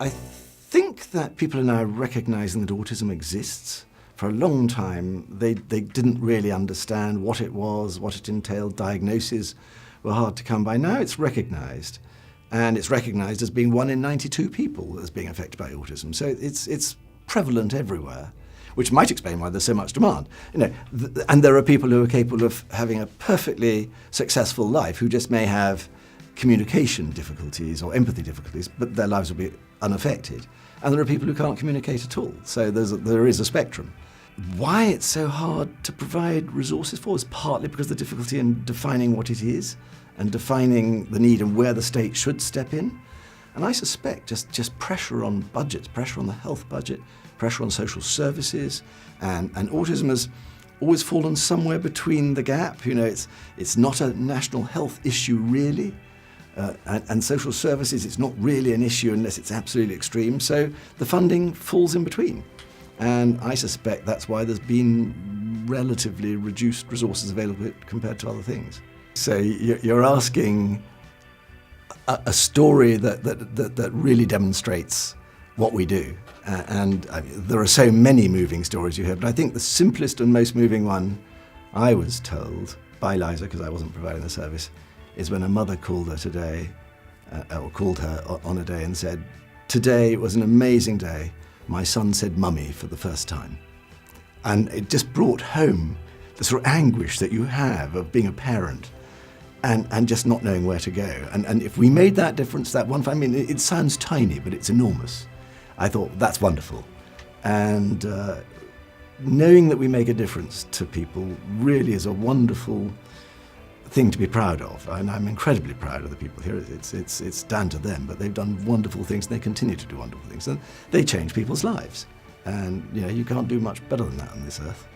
I think that people are now recognising that autism exists. For a long time, they didn't really understand what it was, what it entailed. Diagnoses were hard to come by. Now it's recognised, and it's recognised as being 1 in 92 people as being affected by autism. So it's prevalent everywhere, which might explain why there's so much demand. And there are people who are capable of having a perfectly successful life who just may have communication difficulties or empathy difficulties, but their lives will be unaffected. And there are people who can't communicate at all. So there is a spectrum. Why it's so hard to provide resources for is partly because of the difficulty in defining what it is and defining the need and where the state should step in. And I suspect just pressure on budgets, pressure on the health budget, pressure on social services, and autism has always fallen somewhere between the gap. It's not a national health issue really. And social services, it's not really an issue unless it's absolutely extreme. So the funding falls in between. And I suspect that's why there's been relatively reduced resources available compared to other things. So you're asking a story that really demonstrates what we do. And there are so many moving stories you hear, but I think the simplest and most moving one I was told by Liza, because I wasn't providing the service, is when a mother called her today, or called her on a day and said, "Today was an amazing day. My son said mummy for the first time." And it just brought home the sort of anguish that you have of being a parent and just not knowing where to go. And if we made that difference, that one, it sounds tiny, but it's enormous. I thought, that's wonderful. And knowing that we make a difference to people really is a wonderful thing to be proud of, and I'm incredibly proud of the people here. It's down to them, but they've done wonderful things, and they continue to do wonderful things, and they change people's lives. And you can't do much better than that on this earth.